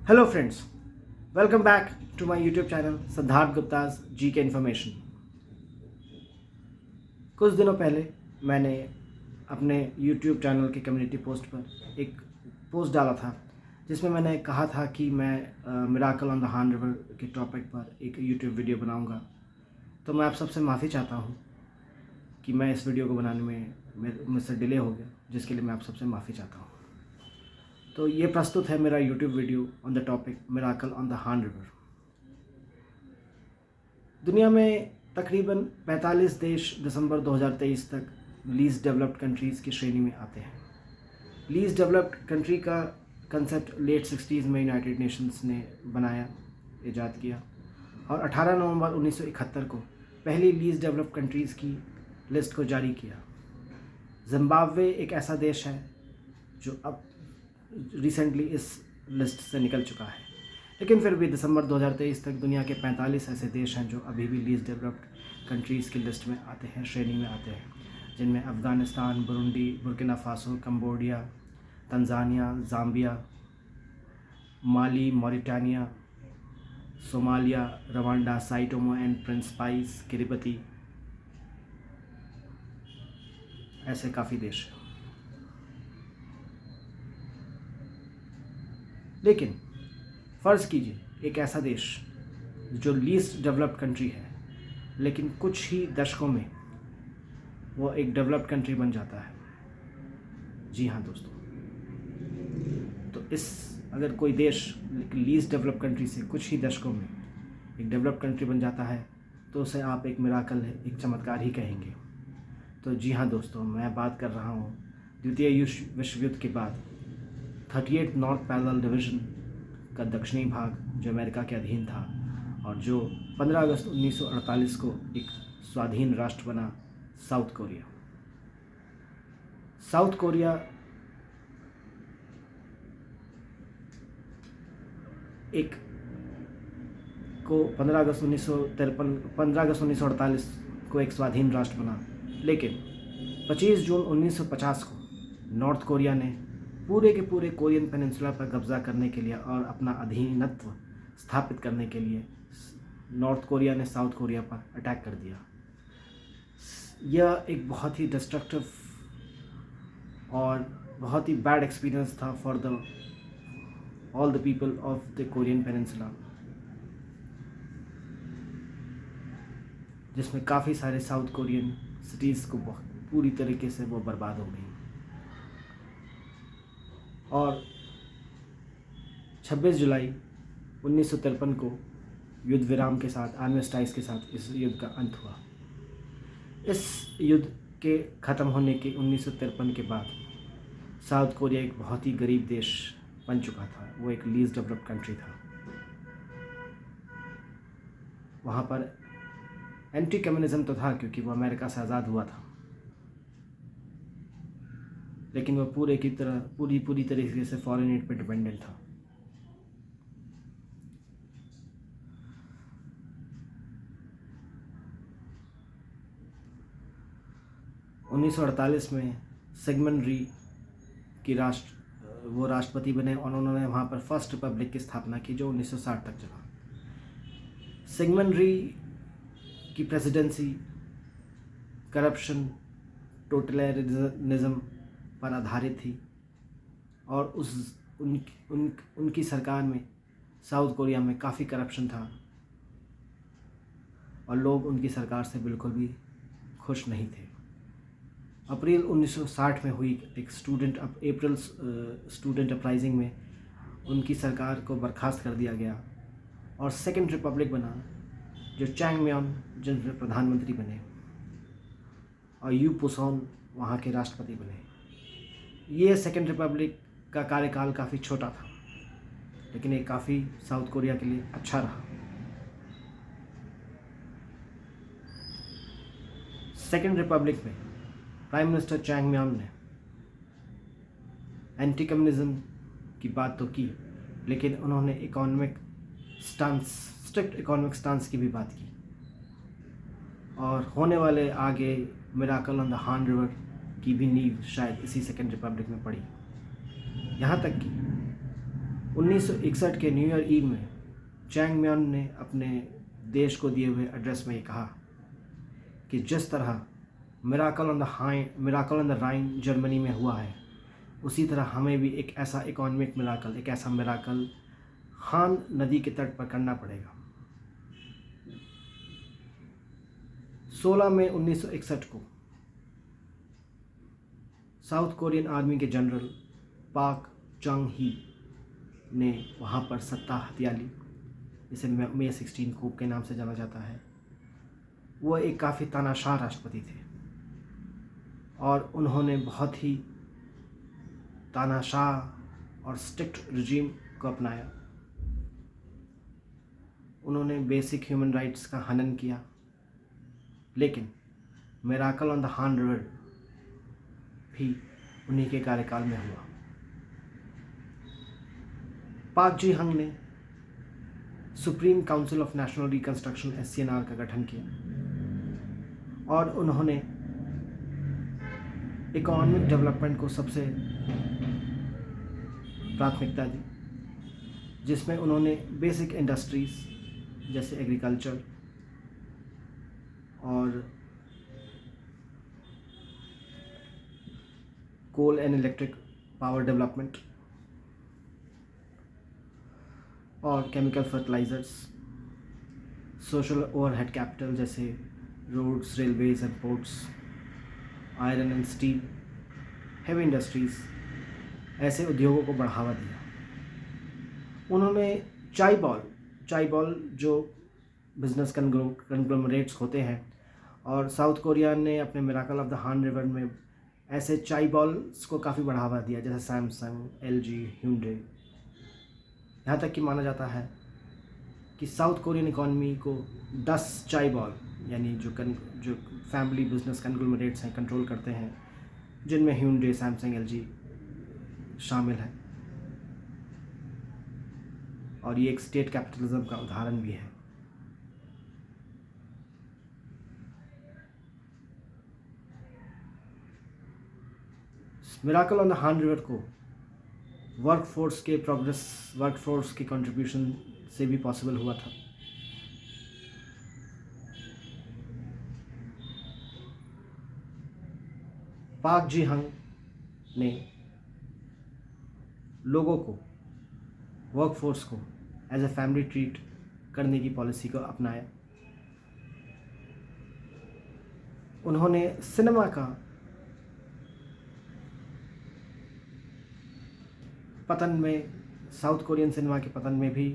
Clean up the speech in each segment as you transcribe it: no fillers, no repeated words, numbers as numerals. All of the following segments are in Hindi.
Hello friends, welcome back to my YouTube channel Siddharth Gupta's G K information. कुछ दिनों पहले मैंने अपने यूट्यूब चैनल के कम्युनिटी पोस्ट पर एक पोस्ट डाला था जिसमें मैंने कहा था कि मैं miracle on the Han river के टॉपिक पर एक यूट्यूब वीडियो बनाऊंगा। तो मैं आप सबसे माफ़ी चाहता हूं कि मैं इस वीडियो को बनाने में मुझसे डिले हो गया, जिसके लिए मैं आप सबसे माफ़ी चाहता हूं। तो ये प्रस्तुत है मेरा YouTube video on the topic miracle on the Han river. दुनिया में तकरीबन 45 देश दिसंबर 2023 तक लीस्ट डेवलप्ड कंट्रीज़ की श्रेणी में आते हैं। लीस्ट डेवलप्ड कंट्री का कंसेप्ट लेट 60s में यूनाइटेड नेशंस ने बनाया, ईजाद किया और 18 नवंबर 1971 को पहली लीस्ट डेवलप्ड कंट्रीज़ की लिस्ट को जारी किया। जिम्बाब्वे एक ऐसा देश है जो अब रिसेंटली इस लिस्ट से निकल चुका है, लेकिन फिर भी दिसंबर 2023 तक दुनिया के 45 ऐसे देश हैं जो अभी भी लीस्ट डेवलप्ड कंट्रीज़ की लिस्ट में आते हैं, श्रेणी में आते हैं, जिनमें Afghanistan, Burundi, Burkina Faso, Cambodia, Tanzania, Zambia, Mali, Mauritania, Somalia, Rwanda, Sao Tome and Principe, Kiribati, ऐसे काफ़ी देश हैं। लेकिन फ़र्ज़ कीजिए एक ऐसा देश जो लीस्ट डेवलप्ड कंट्री है, लेकिन कुछ ही दशकों में वो एक डेवलप्ड कंट्री बन जाता है। जी हाँ दोस्तों, तो अगर कोई देश लीस्ट डेवलप्ड कंट्री से कुछ ही दशकों में एक डेवलप्ड कंट्री बन जाता है तो उसे आप एक मिराकल है, एक चमत्कार ही कहेंगे। तो जी हाँ दोस्तों, मैं बात कर रहा हूँ द्वितीय विश्व युद्ध के बाद 38 नॉर्थ पैरेलल डिवीज़न का दक्षिणी भाग जो अमेरिका के अधीन था और जो 15 अगस्त 1948 को एक स्वाधीन राष्ट्र बना, साउथ कोरिया। साउथ कोरिया एक को 15 अगस्त 1948 को एक स्वाधीन राष्ट्र बना, लेकिन 25 जून 1950 को नॉर्थ कोरिया ने पूरे के पूरे कोरियन पेनिनसुला पर कब्ज़ा करने के लिए और अपना अधीनत्व स्थापित करने के लिए नॉर्थ कोरिया ने साउथ कोरिया पर अटैक कर दिया। यह एक बहुत ही डिस्ट्रक्टिव और बहुत ही बैड एक्सपीरियंस था for all the people of the Korean peninsula, जिसमें काफ़ी सारे साउथ कोरियन सिटीज़ को पूरी तरीके से वो बर्बाद हो गई। और 26 जुलाई 1953 को युद्ध विराम के साथ, आर्मिस्टाइज के साथ इस युद्ध का अंत हुआ। इस युद्ध के ख़त्म होने के 1953 के बाद साउथ कोरिया एक बहुत ही गरीब देश बन चुका था। वो एक लीस्ट डेवलप्ड कंट्री था। वहाँ पर एंटी कम्युनिज़म तो था क्योंकि वो अमेरिका से आज़ाद हुआ था, लेकिन वह पूरी तरीके से फॉरेन एड पर डिपेंडेंट था। उन्नीस 1948 में सिगमंड री की राष्ट्रपति बने और उन्होंने वहाँ पर फर्स्ट रिपब्लिक की स्थापना की जो 1960 तक चला। सिगमंड री की प्रेसिडेंसी करप्शन, टोटलिटेरियनिज्म पर आधारित थी और उनकी सरकार में साउथ कोरिया में काफ़ी करप्शन था और लोग उनकी सरकार से बिल्कुल भी खुश नहीं थे। अप्रैल 1960 में हुई एक स्टूडेंट अपराइजिंग में उनकी सरकार को बर्खास्त कर दिया गया और सेकेंड रिपब्लिक बना, जो चैंग म्योन जिनमें प्रधानमंत्री बने और यू पुसोन वहाँ के राष्ट्रपति बने। ये सेकेंड रिपब्लिक का कार्यकाल काफ़ी छोटा था, लेकिन ये काफ़ी साउथ कोरिया के लिए अच्छा रहा। सेकेंड रिपब्लिक में प्राइम मिनिस्टर चैंग म्योन ने एंटी कम्युनिज़म की बात तो की, लेकिन उन्होंने स्ट्रिक्ट इकोनॉमिक स्टांस की भी बात की और होने वाले आगे miracle on the Han river की भी नींव शायद इसी सेकेंड रिपब्लिक में पड़ी। यहाँ तक कि 1961 के न्यू ईयर ईव में चैंग म्यान ने अपने देश को दिए हुए एड्रेस में ये कहा कि जिस तरह miracle on the Rhine Germany में हुआ है, उसी तरह हमें भी एक ऐसा इकोनॉमिक मिराकल, एक ऐसा मिराकल हान नदी के तट पर करना पड़ेगा। 16 मई 1961 को साउथ कोरियन आर्मी के जनरल पाक चंग ही ने वहाँ पर सत्ता हथिया ली, जिसे मे 16 कूप के नाम से जाना जाता है। वो एक काफ़ी तानाशाह राष्ट्रपति थे और उन्होंने बहुत ही तानाशाह और स्ट्रिक्ट रिजीम को अपनाया। उन्होंने बेसिक ह्यूमन राइट्स का हनन किया, लेकिन miracle on the Han river भी उन्हीं के कार्यकाल में हुआ। पाक जी हंग ने supreme council of national reconstruction SCNR का गठन किया और उन्होंने इकोनॉमिक डेवलपमेंट को सबसे प्राथमिकता दी, जिसमें उन्होंने बेसिक इंडस्ट्रीज़ जैसे एग्रीकल्चर और coal and electric power development और chemical fertilisers, social overhead capital जैसे roads, railways and ports, iron and steel, heavy industries, ऐसे उद्योगों को बढ़ावा दिया। उन्होंने चाय बॉल जो बिजनेस कंग्लोमरेट्स होते हैं, और साउथ कोरिया ने अपने miracle of the Han river में ऐसे चाय बॉल्स को काफ़ी बढ़ावा दिया, जैसे सैमसंग, LG, ह्यूंडई। यहाँ तक कि माना जाता है कि साउथ कोरियन इकॉनमी को 10 चाय बॉल यानी जो फैमिली बिजनेस कंग्लोमरेट्स हैं कंट्रोल करते हैं, जिनमें ह्यूंडई, सैमसंग, LG शामिल है। और ये एक स्टेट कैपिटलिज्म का उदाहरण भी है। Miracle on the Han river को वर्कफोर्स की कंट्रीब्यूशन से भी पॉसिबल हुआ था। पाक जी हंग ने लोगों को, वर्कफोर्स को एज ए फैमिली ट्रीट करने की पॉलिसी को अपनाया। उन्होंने सिनेमा का पतन में, साउथ कोरियन सिनेमा के पतन में भी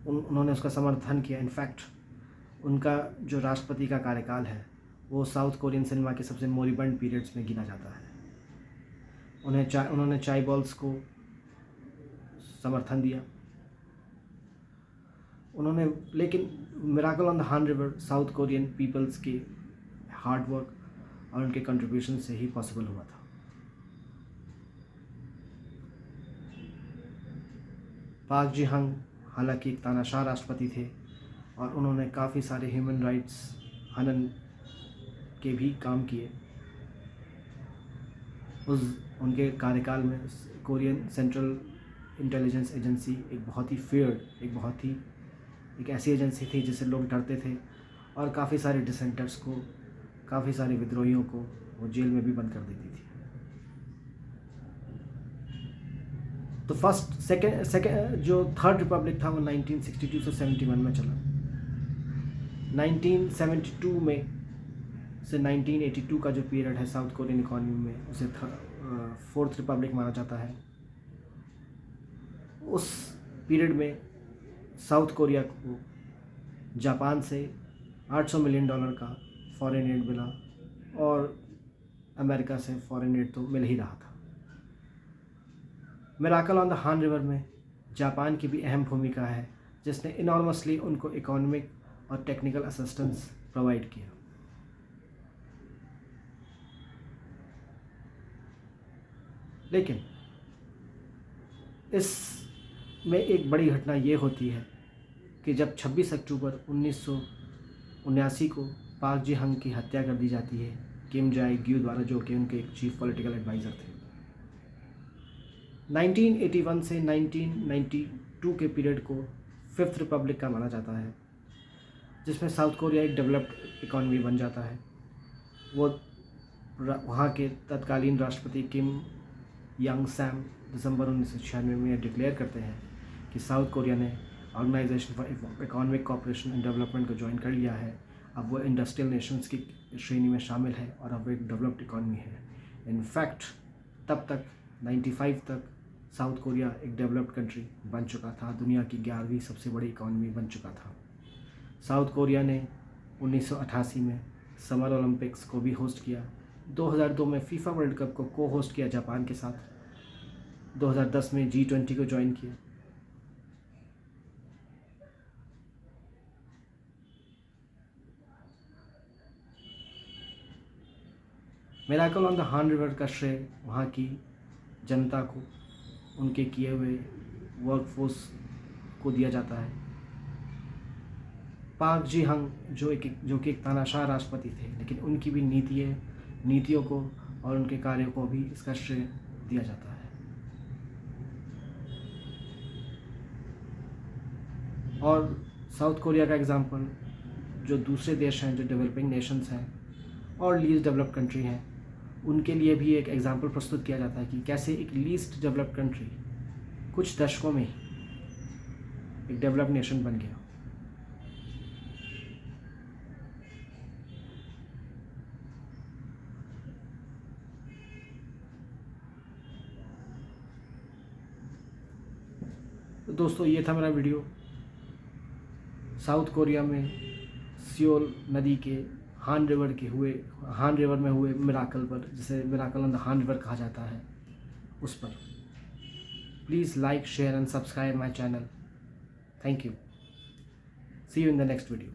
उन्होंने उसका समर्थन किया। इनफैक्ट उनका जो राष्ट्रपति का कार्यकाल है वो साउथ कोरियन सिनेमा के सबसे मोरिबंड पीरियड्स में गिना जाता है। उन्होंने चाय बॉल्स को समर्थन दिया। लेकिन miracle on the Han river south Korean peoples के हार्ड वर्क और उनके कंट्रीब्यूशन से ही पॉसिबल हुआ था। पाक जी हंग हालांकि एक तानाशाह राष्ट्रपति थे और उन्होंने काफ़ी सारे ह्यूमन राइट्स हनन के भी काम किए। उनके कार्यकाल में कोरियन सेंट्रल इंटेलिजेंस एजेंसी एक ऐसी एजेंसी थी जिससे लोग डरते थे और काफ़ी सारे डिसेंटर्स को, काफ़ी सारे विद्रोहियों को वो जेल में भी बंद कर देती थी। तो जो थर्ड रिपब्लिक था वो 1962 से 71 में चला। 1972 में से 1982 का जो पीरियड है साउथ कोरियन इकॉनमी में, उसे फोर्थ रिपब्लिक माना जाता है। उस पीरियड में साउथ कोरिया को जापान से $800 मिलियन का फॉरेन एड मिला और अमेरिका से फॉरेन एड तो मिल ही रहा था। Miracle on the Han river में जापान की भी अहम भूमिका है, जिसने इनॉर्मसली उनको इकोनॉमिक और टेक्निकल असिस्टेंस प्रोवाइड किया। लेकिन इसमें एक बड़ी घटना ये होती है कि जब 26 अक्टूबर 1979 को पाक जी हंग की हत्या कर दी जाती है किम जाए ग्यू द्वारा, जो कि उनके एक चीफ पॉलिटिकल एडवाइज़र थे। 1981 से 1992 के पीरियड को फिफ्थ रिपब्लिक का माना जाता है, जिसमें साउथ कोरिया एक डेवलप्ड इकॉनमी बन जाता है। वो वहाँ के तत्कालीन राष्ट्रपति किम यांग सैम दिसंबर 1996 में डिक्लेयर करते हैं कि साउथ कोरिया ने organisation for economic cooperation and development को ज्वाइन कर लिया है। अब वो इंडस्ट्रियल नेशंस की श्रेणी में शामिल है और अब वो एक डेवलप्ड इकॉनमी है। इनफैक्ट तब तक 95 तक साउथ कोरिया एक डेवलप्ड कंट्री बन चुका था, दुनिया की 11वीं सबसे बड़ी इकॉनमी बन चुका था। साउथ कोरिया ने 1988 में समर ओलंपिक्स को भी होस्ट किया, 2002 में फीफा वर्ल्ड कप को को होस्ट किया जापान के साथ, 2010 में G20 को ज्वाइन किया। Miracle on the Han river का श्रेय वहाँ की जनता को, उनके किए हुए वर्कफोर्स को दिया जाता है। पाक जी हंग जो कि एक तानाशाह राष्ट्रपति थे, लेकिन उनकी भी नीतियों को और उनके कार्यों को भी इसका श्रेय दिया जाता है। और साउथ कोरिया का एग्जाम्पल जो दूसरे देश हैं, जो डेवलपिंग नेशंस हैं और लीस्ट डेवलप्ड कंट्री हैं, उनके लिए भी एक एग्जाम्पल प्रस्तुत किया जाता है कि कैसे एक लीस्ट डेवलप्ड कंट्री कुछ दशकों में एक डेवलप्ड नेशन बन गया। तो दोस्तों, ये था मेरा वीडियो साउथ कोरिया में सियोल नदी के हान रिवर में हुए मिराकल पर, जिसे miracle on the Han river कहा जाता है, उस पर। Please like, share and subscribe my channel. Thank you. See you in the next video.